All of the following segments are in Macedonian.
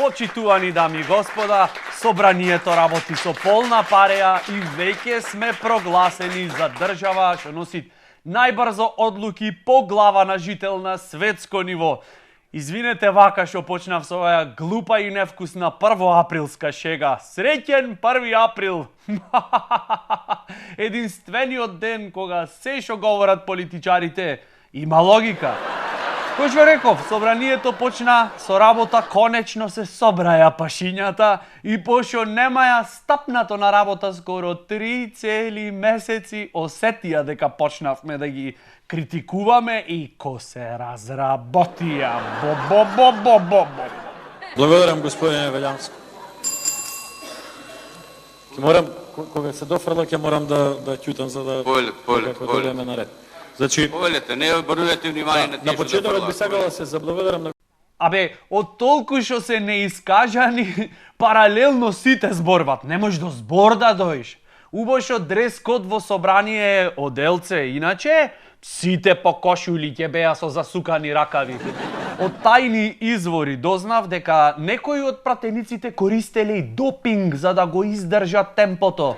Почитувани дами и господа, собранието работи со полна пареја и веќе сме прогласени за држава што носи најбрзо одлуки по глава на жител на светско ниво. Извинете вака што почнав со оваа глупа и невкусна првоаприлска шега. Среќен 1 април! Единствениот ден кога се што говорат политичарите има логика. Кој што реков, собранието почна со работа, конечно се собраја пашињата и пошто немаја стапнато на работа скоро 3 цели месеци, осетија дека почнавме да ги критикуваме и ко се разработија. Бо. Благодарам, господине Велјански. Кога се дофрла, ќе морам да ќутам за да дојдеме на ред. Значи, Повелете, не обрнете внимание на на почетокот би сакала да се заблагодарам на Абе, од толку што се неискажани, паралелно сите зборват. Не можеш до збор да доиш. Убошо дрес код во собрание е оделце, иначе сите по кошули ќе беа со засукани ракави. Од тајни извори дознав дека некои од пратениците користеле и допинг за да го издржат темпото.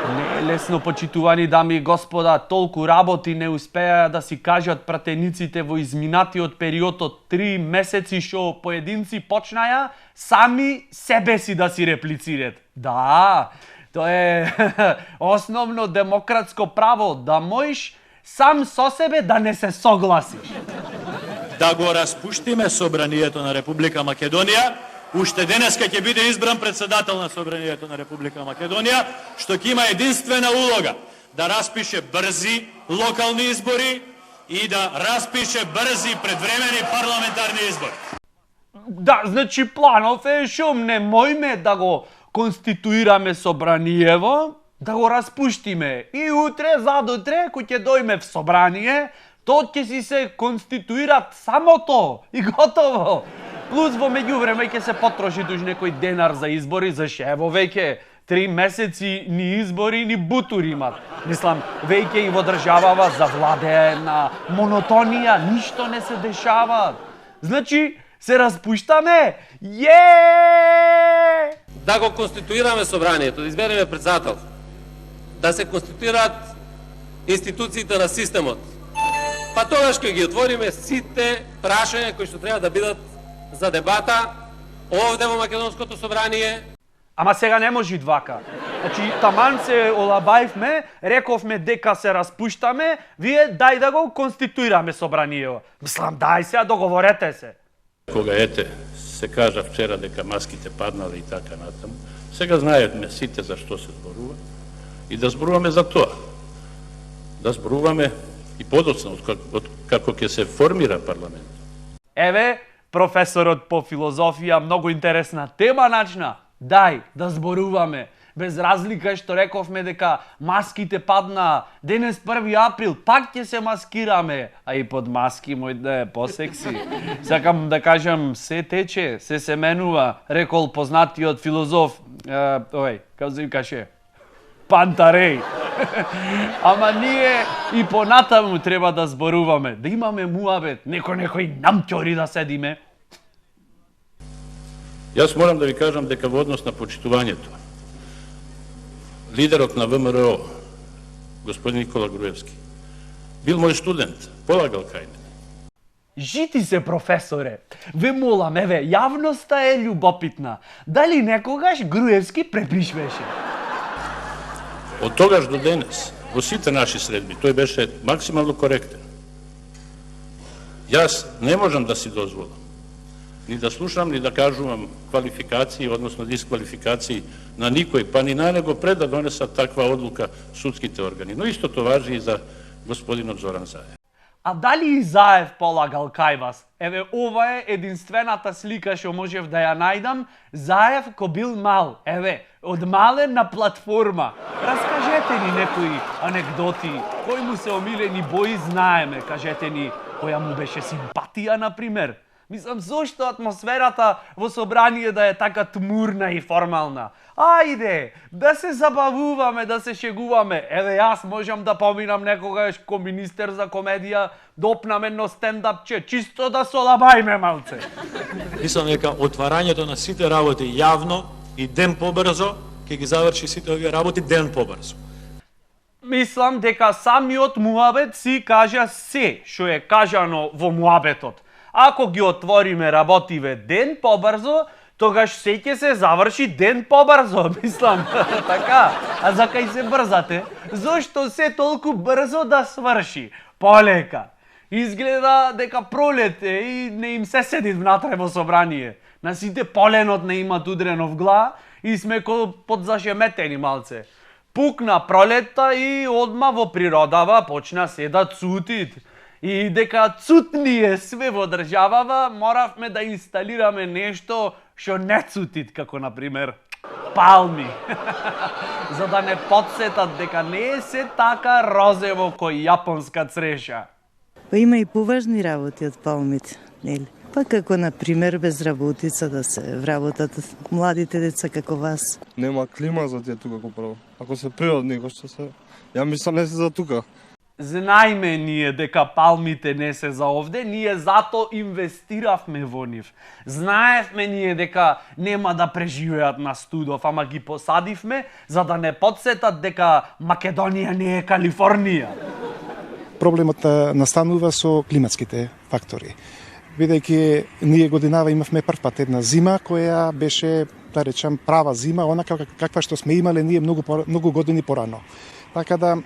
Не е лесно, почитувани дами и господа, толку работи не успеа да си кажат пратениците во изминатиот период од 3 месеци што поединци почнаја сами себе си да си реплицират. Да, тоа е основно демократско право, да можеш сам со себе да не се согласиш. да го распуштиме собранието на Република Македонија. Уште денеска ќе биде избран председател на собранието на Република Македонија, што ќе има единствена улога да распише брзи локални избори и да распише брзи предвремени парламентарни избори. Да, значи планов е шум, немојме да го конституираме собраниево, да го распуштиме. И утре, задутре, кој ќе дојме в собрание, тоа ќе си се конституират самото и готово. Плюс во меѓувреме ќе се потроши дуж некој денар за избори, зашто ево веќе 3 месеци ни избори, ни бутури имат. Мислам, веќе и во државава завладее на монотонија, ништо не се дешава. Значи, се распуштаме? Да го конституираме собранието, да избереме председател, да се конституираат институциите на системот. Па тогаш ќе ги отвориме сите прашања кои што треба да бидат за дебата овде во Македонското собрание. Ама сега не може вака. Значи, таман се олабајвме, рековме дека се распуштаме, вие дај да го конституираме собранието. Мислам, дај сега, договорете се. Кога се кажа вчера дека маските паднале и така натаму, сега знаеме сите за што се зборува и да зборуваме за тоа. Да зборуваме и подоцна како ќе се формира парламент. Еве, професорот по филозофија многу интересна тема начна. Дај да зборуваме. Без разлика што рековме дека маските падна денес 1 април, пак ќе се маскираме, а и под маски мој да е посекси. Сакам да кажам, се тече, се менува, рекол познатиот филозоф, како се викаше, Пантареј. Ама ние и понатаму треба да зборуваме, да имаме муабет, некој намќори да седиме. Јас морам да ви кажам дека во однос на почитувањето, лидерот на ВМРО, господин Никола Груевски, бил мој студент, полагал кај мене. Жити се, професоре. Ве молам, еве, јавноста е љубопитна. Дали некогаш Груевски препишвеше? Од тогаш до денес, во сите наши средби, тој беше максимално коректен. Јас не можам да си дозволам ни да слушам, ни да кажувам квалификации, односно дисквалификации на никој, па ни на него пред да донесат таква одлука судските органи. Но истото важи и за господинот Зоран Заев. А дали и Заев полагал кај вас? Еве, ова е единствената слика што можев да ја најдам. Заев ко бил мал. Еве, од мален на платформа. Раскажете ни некои анекдоти. Кои му се омилени бои знаеме. Кажете ни, која му беше симпатија, например. Мислам, зошто атмосферата во собрание да е така тмурна и формална? Ајде, да се забавуваме, да се шегуваме. Еве јас можам да поминам некогаш ко министер за комедија, допнам едно стендапче, чисто да солабајме малце. Мислам дека отварањето на сите работи јавно и ден побрзо ќе ги заврши сите овие работи ден побрзо. Мислам дека самиот муабет си кажа се што е кажано во муабетот. Ако ги отвориме работиве ден побрзо, тогаш се ќе се заврши ден побрзо, мислам. Така, а за кај се брзате? Зошто се толку брзо да сврши? Полека. Изгледа дека пролет е и не им се седи внатре во собрание. На сите поленот не имат удрено в гла и сме подзашеметени малце. Пукна пролетта и одма во природава почна се да цутит. И дека цутние све во државава, моравме да инсталираме нешто што не цутит, како например палми. За да не подсетат дека не е се така розево кој јапонска цреша. Па има и поважни работи од палмите, нели? Па како например безработица да се вработат младите деца како вас. Нема клима за тие тука како прво. Ако се природни, кој што се... Ја мислам не се за тука. Знаеме ние дека палмите не се за овде, ние зато инвестиравме во нив. Знаевме ние дека нема да преживеат на студов, ама ги посадивме за да не подсетат дека Македонија не е Калифорнија. Проблемот настанува со климатските фактори. Бидејќи ние годинава имавме прв пат една зима која беше, да речам, права зима, онака каква што сме имале ние многу години порано. Така да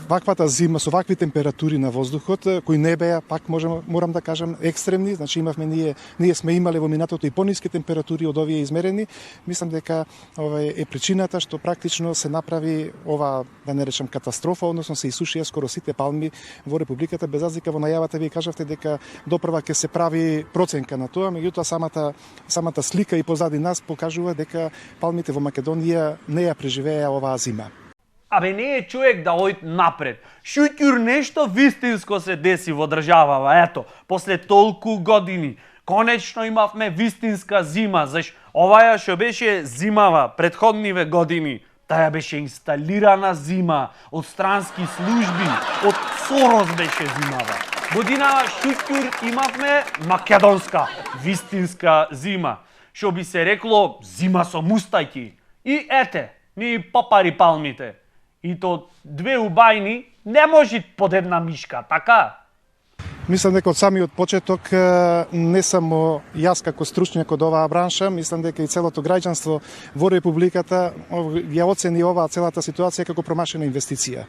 ваквата зима со вакви температури на воздухот кои не беа, пак морам да кажам, екстремни, значи имавме ние сме имале во минатото и пониски температури од овие измерени. Мислам дека е причината што практично се направи ова, да не речам, катастрофа, односно се исушија скоро сите палми во републиката, без разлика во најавата вие кажавте дека допрва ќе се прави проценка на тоа, меѓутоа самата слика и позади нас покажува дека палмите во Македонија не ја преживеа оваа зима. Абе не е човек да ојд напред. Шутјур нешто вистинско се деси во државава, ето, после толку години. Конечно имавме вистинска зима, заш оваја што беше зимава предходниве години, таа беше инсталирана зима од странски служби, од Сорос беше зимава. Годинава шутјур имавме македонска, вистинска зима, што би се рекло зима со мустајки. И ете, ни попари палмите. И то две убајни не може под една мишка, така? Мислам дека од самиот почеток не само јас како стручњак од оваа бранша, мислам дека и целото граѓанство во републиката ја оцени оваа целата ситуација како промашена инвестиција.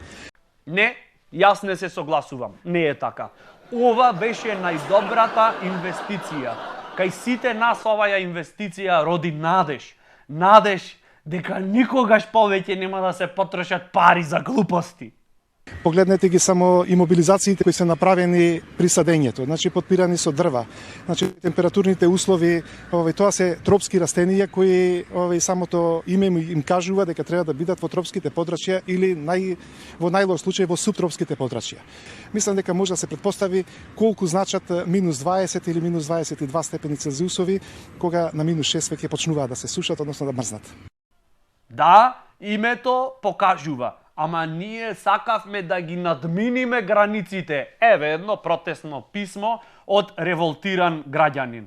Не, јас не се согласувам. Не е така. Ова беше најдобрата инвестиција. Кај сите нас оваа инвестиција роди надеж. Надеж дека никогаш повеќе нема да се потрошат пари за глупости. Погледнете ги само имобилизациите кои се направени при садењето, значи подпирани со дрва. Значи температурните услови, тоа се тропски растенија кои самото име им кажува дека треба да бидат во тропските подрачја или во најлош случај во суптропските подрачја. Мислам дека може да се претпостави колку значат минус 20 или минус 22 степени Целзиусови, кога на минус 6 веќе почнуваат да се сушат, односно да мрзнат. Да, името покажува, ама ние сакавме да ги надминиме границите. Еве едно протестно писмо од револтиран граѓанин.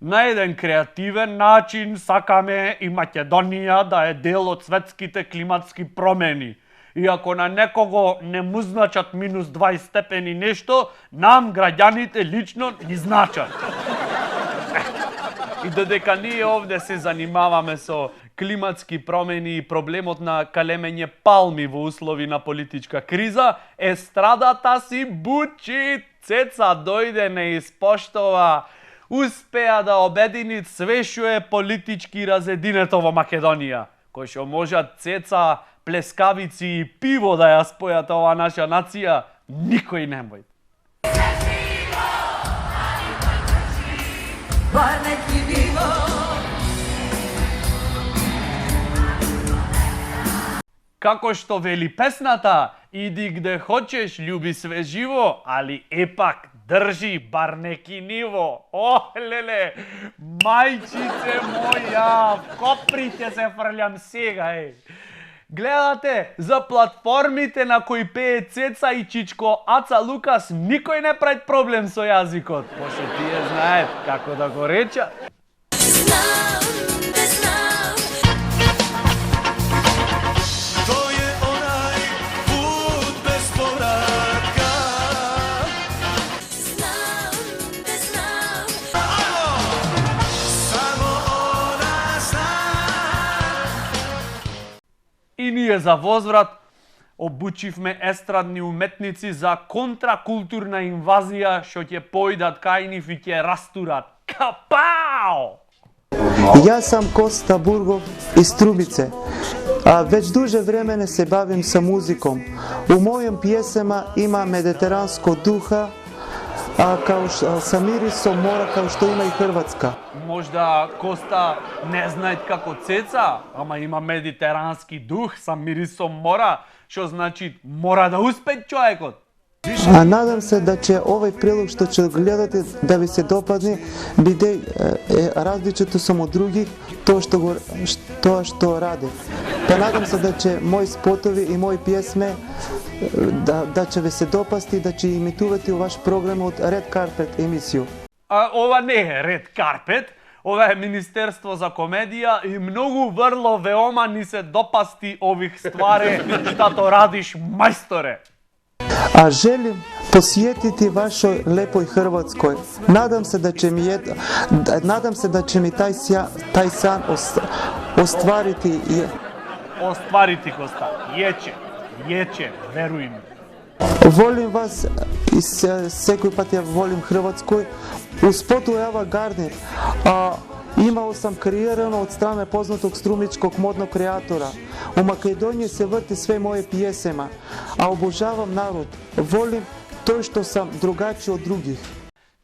На еден креативен начин сакаме и Македонија да е дел од светските климатски промени. И ако на некого не му значат минус 20 степени нешто, нам граѓаните лично ги значат. И додека ние овде се занимаваме со климатски промени и проблемот на калемење палми во услови на политичка криза, естрадата си бучи, Цеца дојде, не испоштова, успеа да обедини све што е политички разединето во Македонија, кој што можат Цеца, плескавици и пиво да ја спојат оваа наша нација, никој не може. Како што вели песната, иди где хочеш, љуби све живо, али епак држи бар неки ниво. О, леле, мајчице моја, в коприте се фрлям сега, Гледате, за платформите на кои пее Цеца и Чичко Аца Лукас никој не прави проблем со јазикот. Пошто тие знаат како да го речат. И ние за возврат обучивме естрадни уметници за контракултурна инвазија што ќе појдат кај нив и ќе растурат. Капао! Јас сам Коста Бургов из Трубице. Веќе дуже време не се бавим со музиком. У мојам пиесема има медитеранско духа, као са мирисом мора, као што има и Хрватска. Можда Коста не знаат како Цеца, ама има медитерански дух са мирисом мора, што значи мора да успе човекот. Надам се да ќе овој прилог што ќе гледате да ви се допадне, биде различито само од других тоа што раде. Па надам се да ќе мои спотови и мои пиесме да ќе ви се допасти, да ќе имитувате у ваш програм од Red Carpet емисију. Ова не е Red Carpet, ова е Министерство за комедија и многу врло веома ни се допасти ових ствари што радиш, мајсторе. Желим посетити вашој лепој Хрватској. Надам се да ќе ми тај сан остварити. Остварити, Коста. Јече, веруј ми. Волим вас и секој пат ја волим Хрватској. Успоту Ева Гарнер. Имал сам креирано од страна познатог струмичког модnog креатора. У Македонија се врти све моје пиесема, а обожавам народ. Волим тој што сам другачи од других.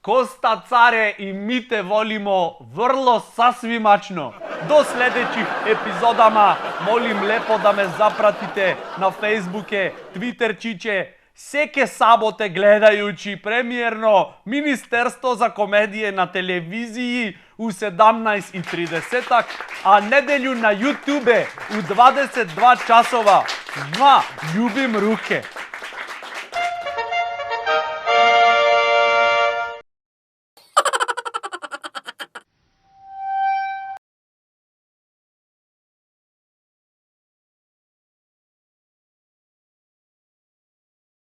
Коста царе и ми те волимо врло сасвимачно. До следеćih епизодама молим лепо да ме запратите на Фейсбуке, Твитерчиче, секе саботе гледајучи премиерно Министерство за комедија на телевизiji у 17:30, а неделju на Ютубе у 22 часова. Љубим руке.